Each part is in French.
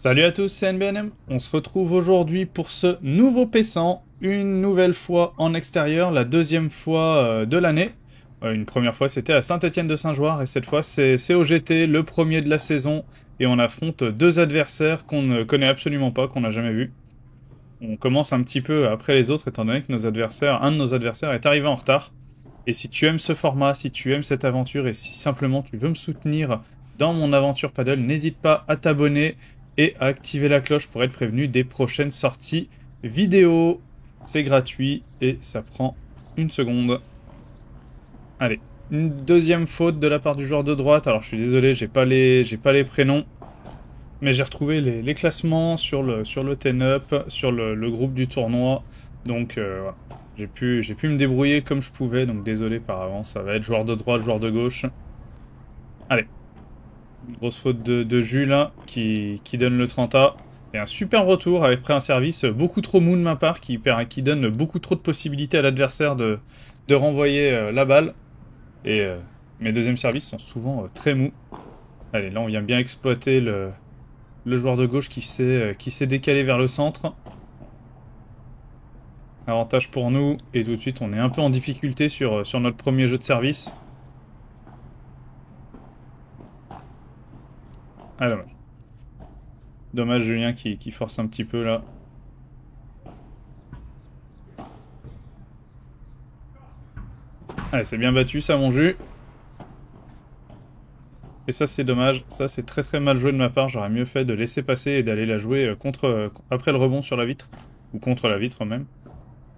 Salut à tous, c'est NBNM. On se retrouve aujourd'hui pour ce nouveau P100, une nouvelle fois en extérieur, la deuxième fois de l'année. Une première fois c'était à Saint-Étienne-de-Saint-Joire et cette fois c'est au GT, le premier de la saison, et on affronte deux adversaires qu'on ne connaît absolument pas, qu'on n'a jamais vus. On commence un petit peu après les autres étant donné que un de nos adversaires est arrivé en retard. Et si tu aimes ce format, si tu aimes cette aventure et si simplement tu veux me soutenir dans mon aventure paddle, n'hésite pas à t'abonner et à activer la cloche pour être prévenu des prochaines sorties vidéo. C'est gratuit et ça prend une seconde. Allez, une deuxième faute de la part du joueur de droite. Alors je suis désolé, j'ai pas les prénoms, mais j'ai retrouvé les classements sur le ten-up, sur le groupe du tournoi. Donc voilà. J'ai pu me débrouiller comme je pouvais, donc désolé par avance, ça va être joueur de droite, joueur de gauche. Allez, grosse faute de Jules hein, qui donne le 30A. Et un super retour avec prêt un service beaucoup trop mou de ma part qui donne beaucoup trop de possibilités à l'adversaire de renvoyer la balle. Et mes deuxièmes services sont souvent très mous. Allez, là on vient bien exploiter le joueur de gauche qui s'est décalé vers le centre. Avantage pour nous, et tout de suite on est un peu en difficulté sur notre premier jeu de service. Ah dommage. Dommage Julien qui force un petit peu là. Allez, c'est bien battu ça mon jus. Et ça c'est dommage, ça c'est très très mal joué de ma part, j'aurais mieux fait de laisser passer et d'aller la jouer après le rebond sur la vitre, ou contre la vitre même.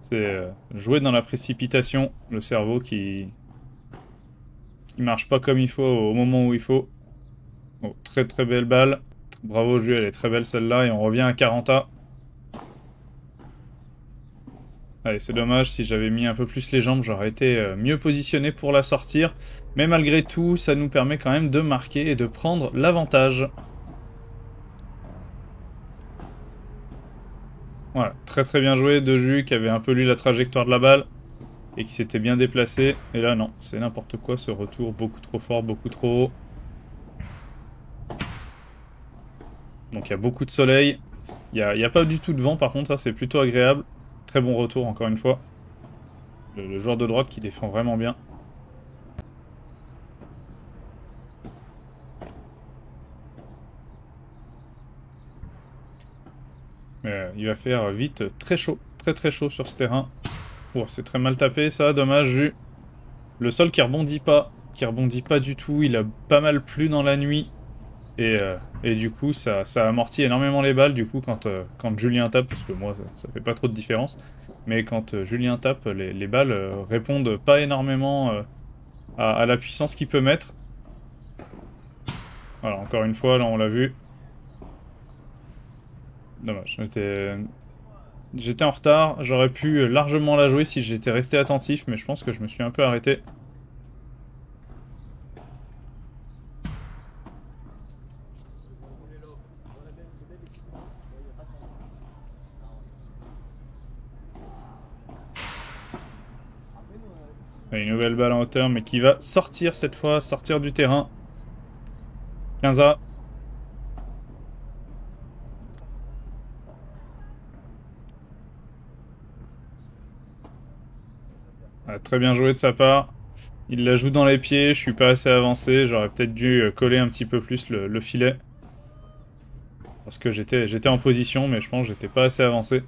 C'est jouer dans la précipitation, le cerveau qui marche pas comme il faut au moment où il faut. Oh, très très belle balle. Bravo Jules, elle est très belle celle-là. Et on revient à 40A. Allez, c'est dommage, si j'avais mis un peu plus les jambes, j'aurais été mieux positionné pour la sortir. Mais malgré tout, ça nous permet quand même de marquer et de prendre l'avantage. Voilà, très très bien joué de Jules qui avait un peu lu la trajectoire de la balle et qui s'était bien déplacé. Et là non, c'est n'importe quoi ce retour, beaucoup trop fort, beaucoup trop haut. Donc il y a beaucoup de soleil. Il y a pas du tout de vent par contre, ça c'est plutôt agréable. Très bon retour encore une fois. Le joueur de droite qui défend vraiment bien. Mais il va faire vite très chaud, très très chaud sur ce terrain. Oh, c'est très mal tapé ça, dommage vu. Le sol qui rebondit pas du tout. Il a pas mal plu dans la nuit. Et du coup, ça amortit énormément les balles. Du coup, quand Julien tape, parce que moi, ça fait pas trop de différence, mais quand Julien tape, les balles répondent pas énormément à la puissance qu'il peut mettre. Voilà, encore une fois, là, on l'a vu. Dommage, j'étais en retard. J'aurais pu largement la jouer si j'étais resté attentif, mais je pense que je me suis un peu arrêté. Une nouvelle balle en hauteur, mais qui va sortir cette fois, sortir du terrain. 15A. Ah, très bien joué de sa part. Il la joue dans les pieds, je suis pas assez avancé. J'aurais peut-être dû coller un petit peu plus le filet. Parce que j'étais en position, mais je pense que j'étais pas assez avancé.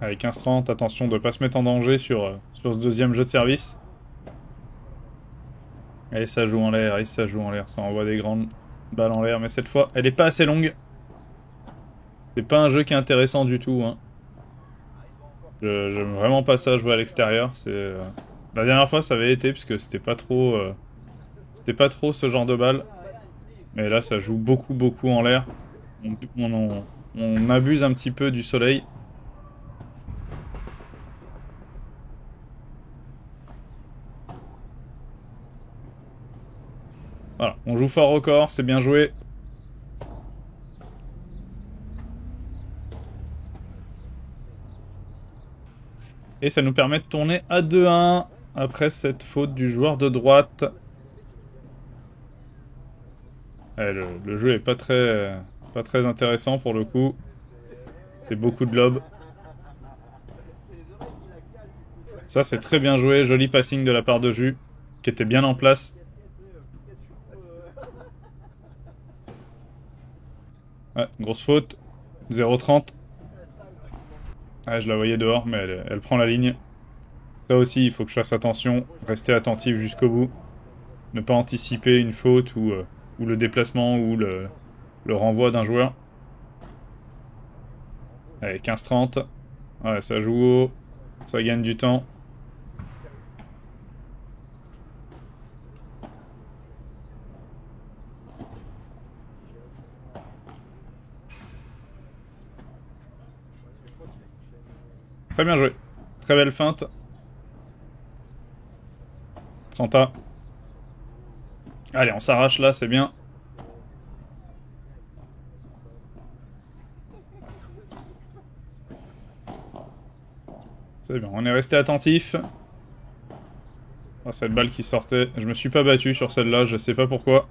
Avec 15-30, attention de pas se mettre en danger sur ce deuxième jeu de service. Et ça joue en l'air, et ça joue en l'air. Ça envoie des grandes balles en l'air, mais cette fois, elle est pas assez longue. C'est pas un jeu qui est intéressant du tout. Hein. J'aime vraiment pas ça jouer à l'extérieur. La dernière fois, ça avait été, puisque c'était pas trop ce genre de balle. Mais là, ça joue beaucoup, beaucoup en l'air. On abuse un petit peu du soleil. Voilà, on joue fort au corps, c'est bien joué. Et ça nous permet de tourner à 2-1. après cette faute du joueur de droite. Ouais, le jeu est pas très intéressant pour le coup. C'est beaucoup de lobes. Ça, c'est très bien joué. Joli passing de la part de Jus, qui était bien en place. Ouais, grosse faute. 0,30. Ouais, je la voyais dehors, mais elle prend la ligne. Ça aussi, il faut que je fasse attention. Rester attentif jusqu'au bout. Ne pas anticiper une faute ou le déplacement ou le renvoi d'un joueur. Allez, 15-30. Ouais, ça joue haut. Ça gagne du temps. Très bien joué. Très belle feinte. 30A. Allez, on s'arrache là, c'est bien. C'est bien, on est resté attentif. Oh, cette balle qui sortait. Je me suis pas battu sur celle-là, je sais pas pourquoi.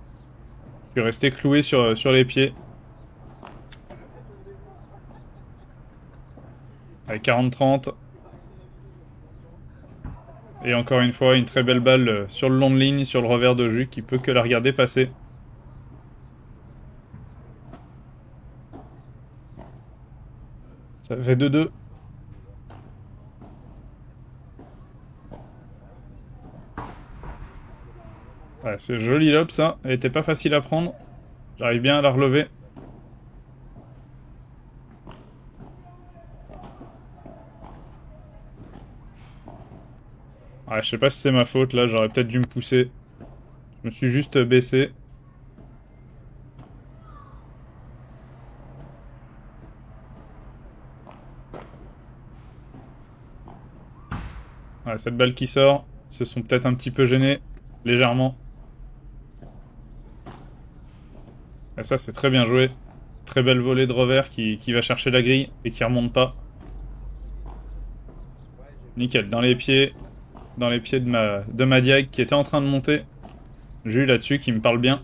Je suis resté cloué sur les pieds. Allez, 40-30. Et encore une fois, une très belle balle sur le long de ligne, sur le revers de Jus, qui peut que la regarder passer. Ça fait 2-2. Ouais, c'est joli lob ça. Elle était pas facile à prendre. J'arrive bien à la relever. Ouais, je sais pas si c'est ma faute là, j'aurais peut-être dû me pousser. Je me suis juste baissé. Ouais, cette balle qui sort, ils se sont peut-être un petit peu gênés, légèrement. Et ça, c'est très bien joué. Très belle volée de revers qui va chercher la grille et qui remonte pas. Nickel, dans les pieds de ma diag qui était en train de monter. Jus là-dessus qui me parle bien.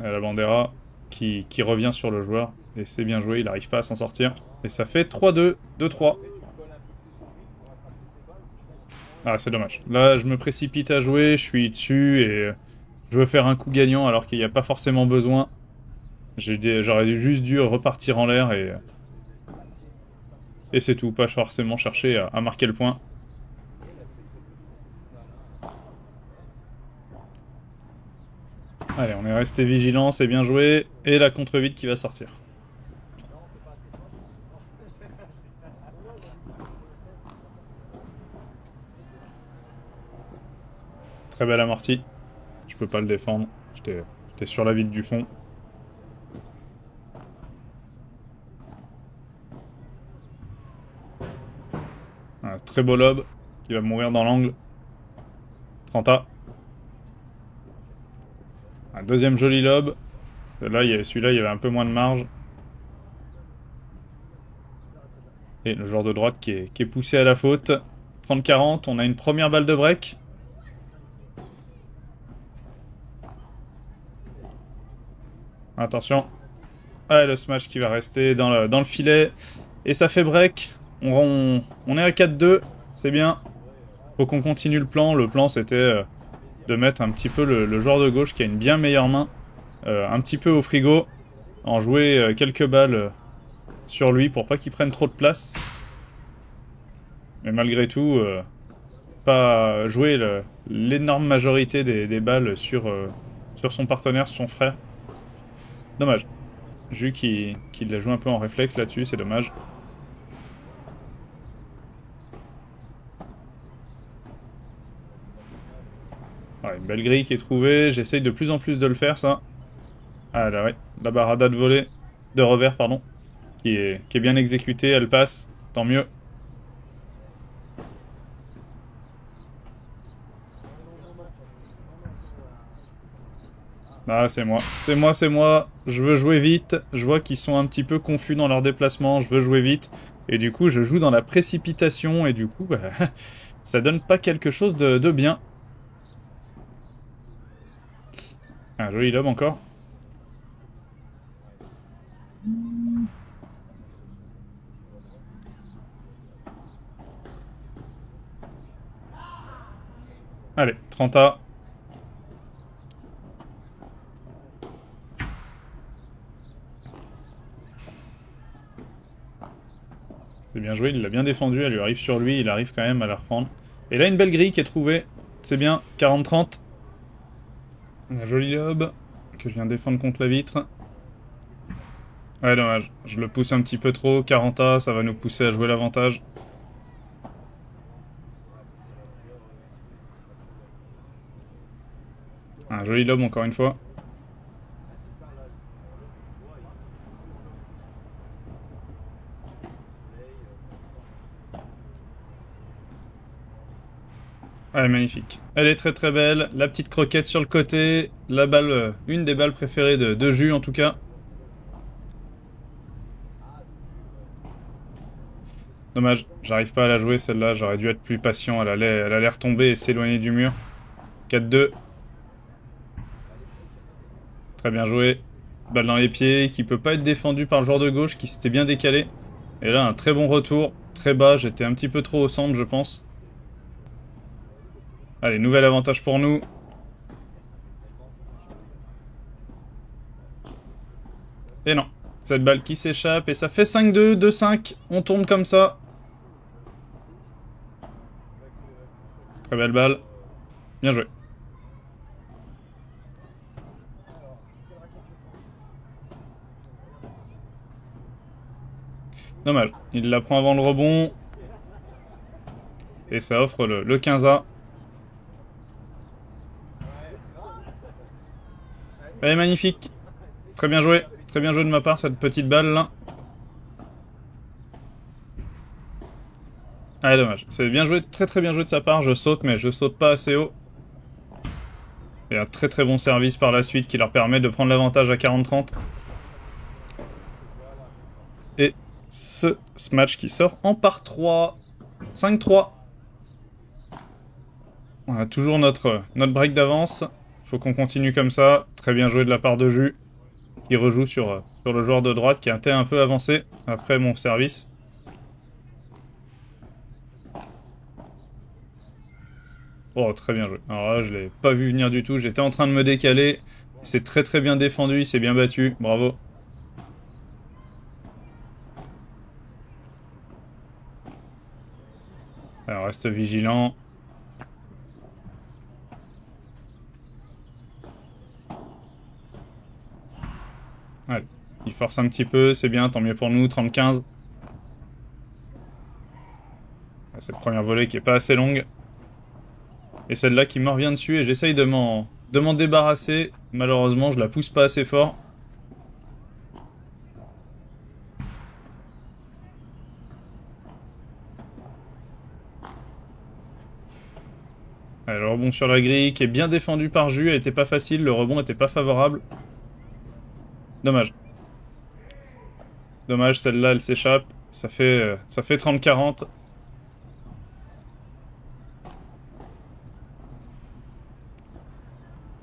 Et la bandera qui revient sur le joueur. Et c'est bien joué, il n'arrive pas à s'en sortir. Et ça fait 3-2, 2-3. Ah, c'est dommage. Là, je me précipite à jouer, je suis dessus et je veux faire un coup gagnant alors qu'il n'y a pas forcément besoin. J'aurais juste dû repartir en l'air et c'est tout. Pas forcément chercher à marquer le point. Allez, on est resté vigilant, c'est bien joué. Et la contre-vide qui va sortir. Très belle amortie. Je peux pas le défendre. J'étais sur la vide du fond. Un très beau lob qui va mourir dans l'angle. 30A. Un deuxième joli lob. Là, celui-là, il y avait un peu moins de marge. Et le joueur de droite qui est poussé à la faute. 30-40, on a une première balle de break. Attention. Ah, le smash qui va rester dans le filet. Et ça fait break. On est à 4-2. C'est bien. Faut qu'on continue le plan. Le plan, c'était de mettre un petit peu le joueur de gauche qui a une bien meilleure main. Un petit peu au frigo. En jouer quelques balles sur lui pour pas qu'il prenne trop de place. Mais malgré tout, pas jouer l'énorme majorité des balles sur son partenaire, sur son frère. Dommage. Jus qui l'a joué un peu en réflexe là-dessus, c'est dommage. Ouais, une belle grille qui est trouvée, j'essaye de plus en plus de le faire ça. Ah là ouais, la barada de volée, de revers pardon, qui est bien exécutée, elle passe, tant mieux. Ah, c'est moi, je veux jouer vite, je vois qu'ils sont un petit peu confus dans leur déplacement, je veux jouer vite. Et du coup, je joue dans la précipitation et du coup, bah, ça donne pas quelque chose de bien. Un joli lob encore. Allez, 30A. C'est bien joué, il l'a bien défendu, elle lui arrive sur lui, il arrive quand même à la reprendre. Et là, une belle grille qui est trouvée. C'est bien, 40-30. Un joli lob que je viens défendre contre la vitre. Ouais, dommage. Je le pousse un petit peu trop. 40A, ça va nous pousser à jouer l'avantage. Un joli lob encore une fois. Elle est magnifique. Elle est très très belle. La petite croquette sur le côté. La balle, une des balles préférées de Jus en tout cas. Dommage, j'arrive pas à la jouer celle-là. J'aurais dû être plus patient. Elle allait retomber et s'éloigner du mur. 4-2. Très bien joué. Balle dans les pieds qui peut pas être défendue par le joueur de gauche qui s'était bien décalé. Et là, un très bon retour. Très bas. J'étais un petit peu trop au centre, je pense. Allez, nouvel avantage pour nous. Et non. Cette balle qui s'échappe. Et ça fait 5-2, 2-5. On tourne comme ça. Très belle balle. Bien joué. Dommage. Il la prend avant le rebond. Et ça offre le 15A. Elle est magnifique. Très bien joué. Très bien joué de ma part, cette petite balle là. Ah, dommage. C'est bien joué, très très bien joué de sa part. Je saute, mais je saute pas assez haut. Et un très très bon service par la suite qui leur permet de prendre l'avantage à 40-30. Et ce match qui sort en par 3. 5-3. On a toujours notre break d'avance. Faut qu'on continue comme ça. Très bien joué de la part de Jus. Qui rejoue sur le joueur de droite qui a été un peu avancé après mon service. Oh, très bien joué. Alors là, je l'ai pas vu venir du tout. J'étais en train de me décaler. C'est très très bien défendu. Il s'est bien battu. Bravo. Alors, reste vigilant. Allez. Il force un petit peu. C'est bien. Tant mieux pour nous. 30-15. Cette première volée qui est pas assez longue. Et celle-là qui me revient dessus. Et j'essaye de m'en débarrasser. Malheureusement, je la pousse pas assez fort. Le rebond sur la grille qui est bien défendu par Jus, elle était pas facile, le rebond était pas favorable. Dommage. Dommage, celle-là elle s'échappe. Ça fait 30-40.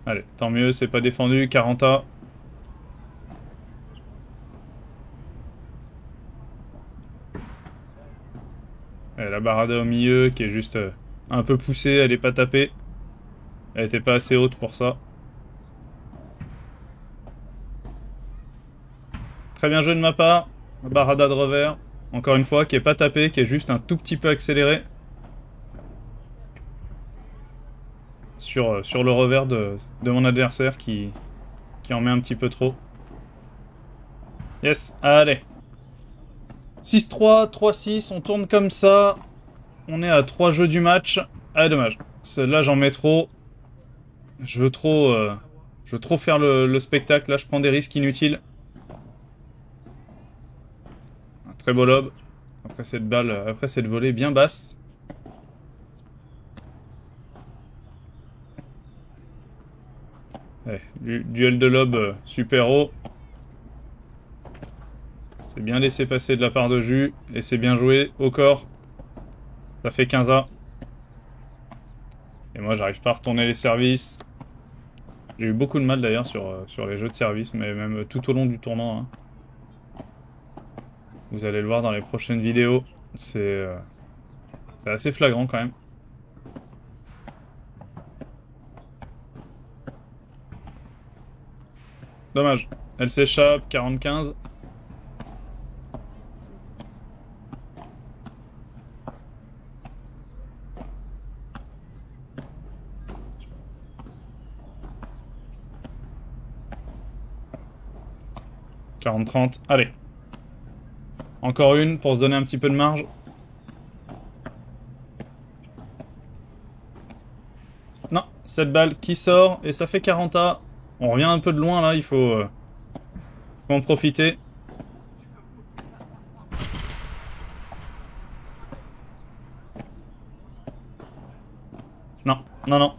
Allez, tant mieux, c'est pas défendu, 40A. Et la Barada au milieu qui est juste un peu poussée, elle est pas tapée. Elle était pas assez haute pour ça. Très bien joué de ma part. Barada de revers. Encore une fois, qui est pas tapée, qui est juste un tout petit peu accéléré. Sur le revers de mon adversaire qui en met un petit peu trop. Yes, allez. 6-3, 3-6, on tourne comme ça. On est à 3 jeux du match. Ah, dommage. Là, j'en mets trop. Je veux trop faire le spectacle. Là, je prends des risques inutiles. Un très beau lob. Après cette balle, après cette volée bien basse. Ouais, duel de lob super haut. C'est bien laissé passer de la part de Jus. Et c'est bien joué au corps. Ça fait 15A. Et moi, j'arrive pas à retourner les services. J'ai eu beaucoup de mal d'ailleurs sur les jeux de service, mais même tout au long du tournoi. Hein. Vous allez le voir dans les prochaines vidéos. C'est assez flagrant quand même. Dommage. Elle s'échappe, 40-15. « 40-30. Allez. Encore une pour se donner un petit peu de marge. Non, cette balle qui sort et ça fait 40A. On revient un peu de loin là, il faut en profiter. Non, non, non.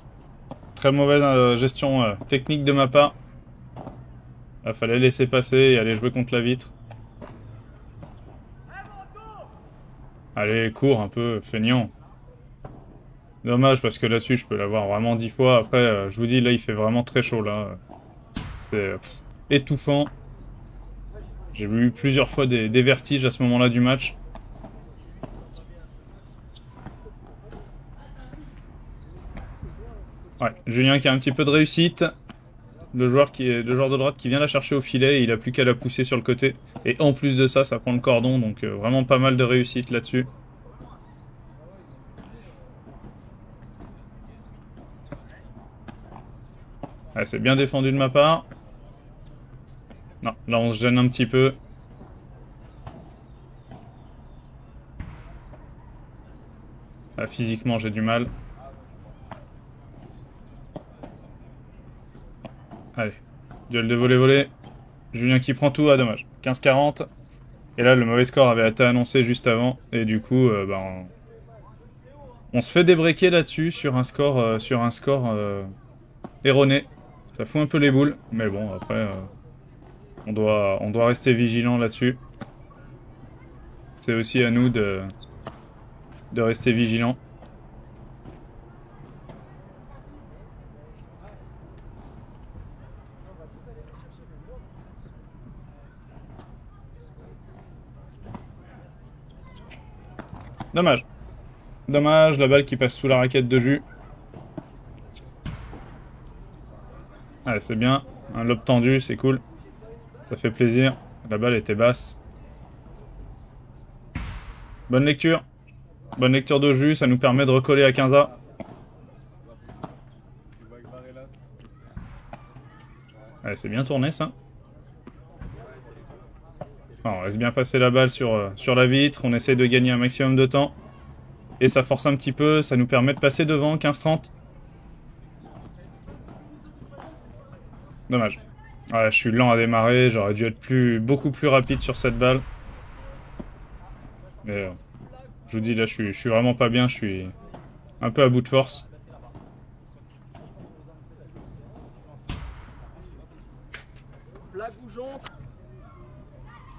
Très mauvaise gestion technique de ma part. Il fallait laisser passer et aller jouer contre la vitre. Allez, cours un peu, feignant. Dommage parce que là-dessus, je peux l'avoir vraiment 10 fois. Après, je vous dis, là, il fait vraiment très chaud, là. C'est étouffant. J'ai eu plusieurs fois des vertiges à ce moment-là du match. Ouais, Julien qui a un petit peu de réussite. Le joueur de droite qui vient la chercher au filet et il a plus qu'à la pousser sur le côté. Et en plus de ça, ça prend le cordon, donc vraiment pas mal de réussite là-dessus. Ouais, c'est bien défendu de ma part. Non, là on se gêne un petit peu. Ah, physiquement j'ai du mal. Allez, duel de volley-volley. Julien qui prend tout, ah dommage. 15-40. Et là le mauvais score avait été annoncé juste avant. Et du coup, on se fait débreaker là-dessus sur un score, erroné. Ça fout un peu les boules. Mais bon, après, on doit rester vigilant là-dessus. C'est aussi à nous de rester vigilant. Dommage. Dommage, la balle qui passe sous la raquette de Jus. Allez, c'est bien. Un lob tendu, c'est cool. Ça fait plaisir. La balle était basse. Bonne lecture. Bonne lecture de Jus, ça nous permet de recoller à 15A. Allez, c'est bien tourné ça. On laisse bien passer la balle sur la vitre. On essaie de gagner un maximum de temps. Et ça force un petit peu. Ça nous permet de passer devant, 15-30. Dommage. Ouais, je suis lent à démarrer. J'aurais dû être beaucoup plus rapide sur cette balle. Mais je vous dis, là, je suis vraiment pas bien. Je suis un peu à bout de force.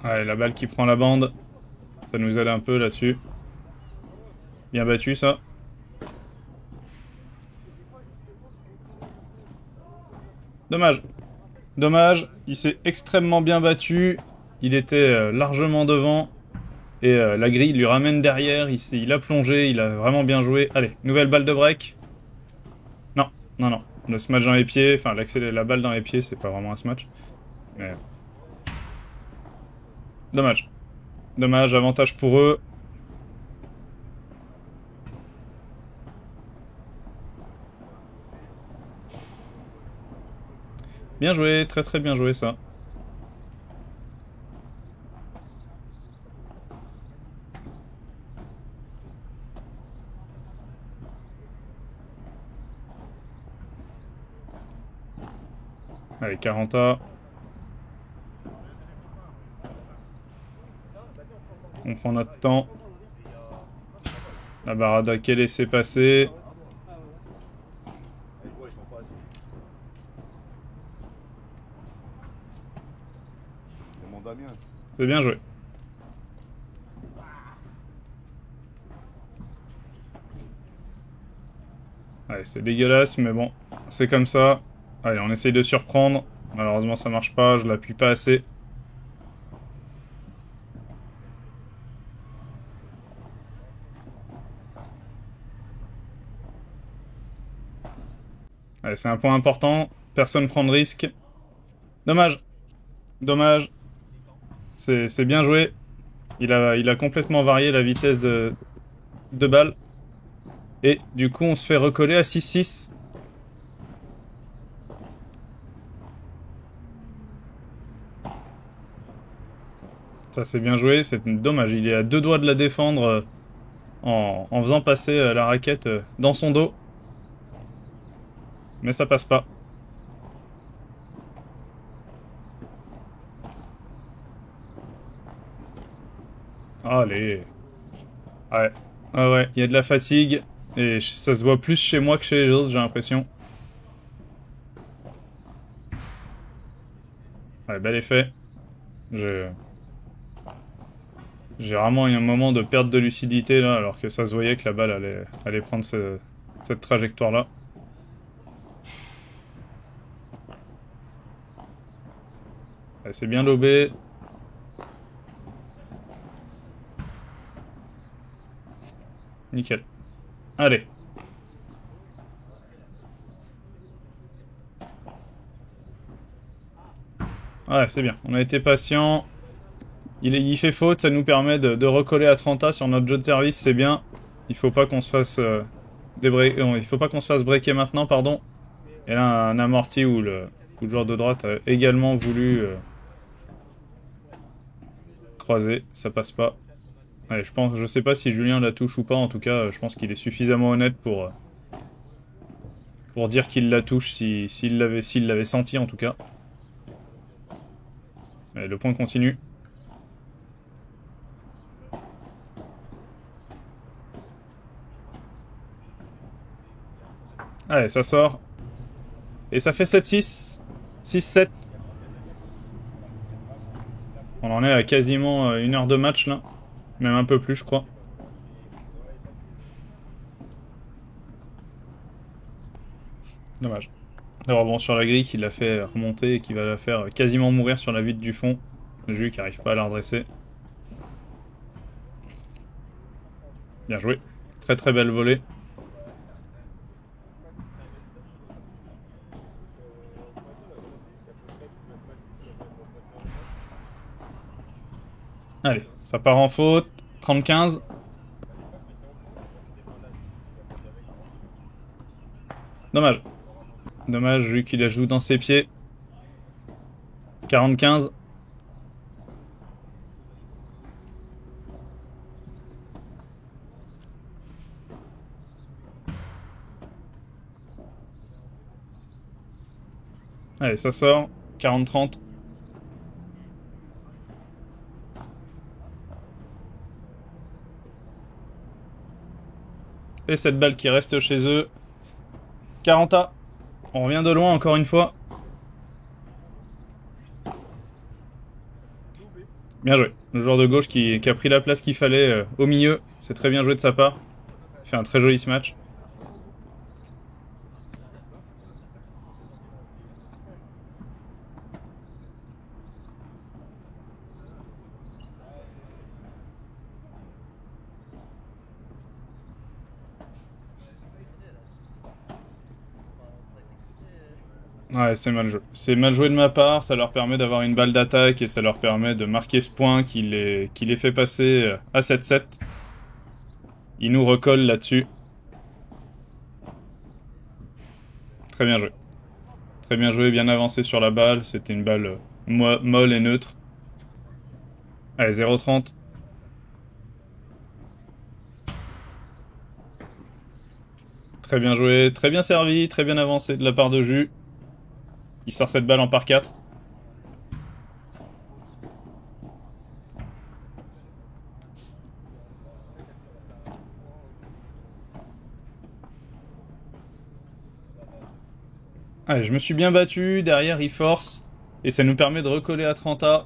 Allez, la balle qui prend la bande. Ça nous aide un peu là-dessus. Bien battu, ça. Dommage. Dommage. Il s'est extrêmement bien battu. Il était largement devant. Et la grille lui ramène derrière. Il a plongé. Il a vraiment bien joué. Allez, nouvelle balle de break. Non, non, non. Le smash dans les pieds. Enfin, la balle dans les pieds, c'est pas vraiment un smash. Mais... Dommage. Dommage, avantage pour eux. Bien joué, très très bien joué ça. Allez, 40A. On prend notre temps. La barada qui est laissée passer. C'est bien joué. Allez, c'est dégueulasse, mais bon, c'est comme ça. Allez, on essaye de surprendre. Malheureusement, ça marche pas, je l'appuie pas assez. Allez, c'est un point important. Personne prend de risque. Dommage. Dommage. C'est bien joué. Il a complètement varié la vitesse de balle. Et du coup, on se fait recoller à 6-6. Ça, c'est bien joué. C'est dommage. Il est à deux doigts de la défendre en faisant passer la raquette dans son dos. Mais ça passe pas. Allez. Ouais. Ah ouais, il y a de la fatigue. Et ça se voit plus chez moi que chez les autres, j'ai l'impression. Ouais, bel effet. Je... J'ai vraiment eu un moment de perte de lucidité là, alors que ça se voyait que la balle allait prendre cette trajectoire-là. Ouais, c'est bien lobé. Nickel. Allez. Ouais, c'est bien. On a été patient. Il fait faute, ça nous permet de recoller à 30A sur notre jeu de service, c'est bien. Il faut pas qu'on se fasse il faut pas qu'on se fasse breaker maintenant, pardon. Et là, un amorti où le joueur de droite a également voulu croiser, ça passe pas. Allez, je sais pas si Julien la touche ou pas, en tout cas, je pense qu'il est suffisamment honnête pour dire qu'il la touche s'il l'avait senti en tout cas. Allez, le point continue. Allez, ça sort. Et ça fait 7-6. 6-7. On en est à quasiment une heure de match là. Même un peu plus, je crois. Dommage. Le rebond sur la grille qui l'a fait remonter et qui va la faire quasiment mourir sur la vitre du fond. Jus qui n'arrive pas à la redresser. Bien joué. Très très belle volée. Allez, ça part en faute. 30-15. Dommage. Dommage, vu qu'il la joue dans ses pieds. 40-15. Allez, ça sort. 40-30. Et cette balle qui reste chez eux. 40A. On revient de loin encore une fois. Bien joué. Le joueur de gauche qui a pris la place qu'il fallait au milieu. C'est très bien joué de sa part. Il fait un très joli ce match. Ouais, c'est mal joué. C'est mal joué de ma part, ça leur permet d'avoir une balle d'attaque et ça leur permet de marquer ce point qui les fait passer à 7-7. Ils nous recollent là-dessus. Très bien joué. Très bien joué, bien avancé sur la balle. C'était une balle molle et neutre. Allez, 0-30. Très bien joué, très bien servi, très bien avancé de la part de Jus. Il sort cette balle en par 4. Allez, je me suis bien battu, derrière il force, et ça nous permet de recoller à 30A.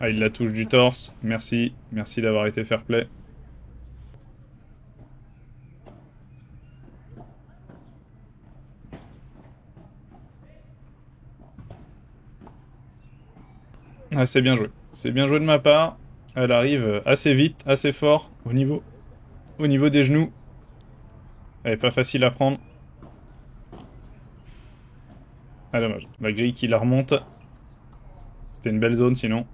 Ah, il la touche du torse. Merci. Merci d'avoir été fair play. Ah, c'est bien joué. C'est bien joué de ma part. Elle arrive assez vite, assez fort au niveau des genoux. Elle est pas facile à prendre. Ah, dommage. La grille qui la remonte. C'était une belle zone sinon.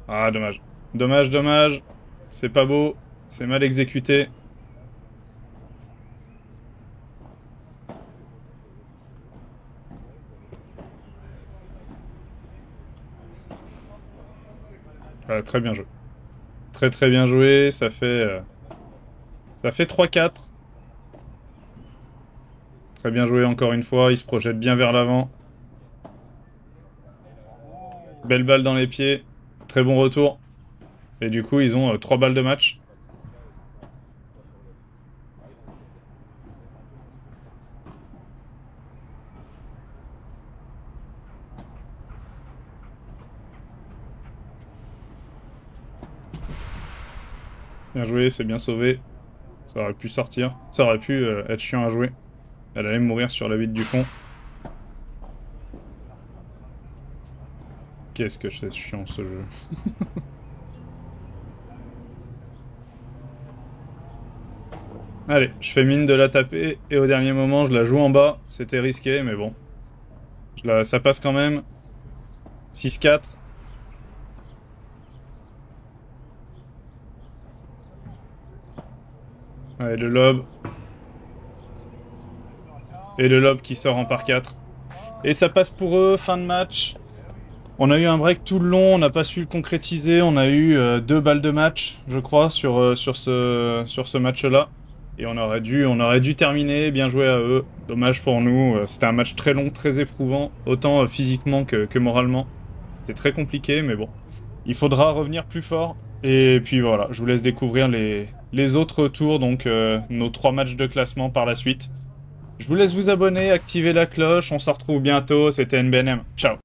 Ah, dommage. Dommage, dommage. C'est pas beau. C'est mal exécuté. Ah, très bien joué. Très très bien joué. Ça fait 3-4. Très bien joué encore une fois. Il se projette bien vers l'avant. Belle balle dans les pieds. Très bon retour. Et du coup, ils ont 3 balles de match. Bien joué, c'est bien sauvé. Ça aurait pu sortir. Ça aurait pu être chiant à jouer. Elle allait mourir sur la vitre du fond. Qu'est-ce que c'est chiant ce jeu. Allez, je fais mine de la taper et au dernier moment je la joue en bas. C'était risqué mais bon. Ça passe quand même. 6-4. Allez, le lob. Et le lob qui sort en par 4. Et ça passe pour eux, fin de match. On a eu un break tout le long, on n'a pas su le concrétiser. On a eu 2 balles de match, je crois, sur ce match-là. Et on aurait dû terminer, bien joué à eux. Dommage pour nous, c'était un match très long, très éprouvant, autant physiquement que moralement. C'était très compliqué, mais bon. Il faudra revenir plus fort. Et puis voilà, je vous laisse découvrir les autres tours, donc nos 3 matchs de classement par la suite. Je vous laisse vous abonner, activer la cloche, on se retrouve bientôt, c'était NBNM. Ciao.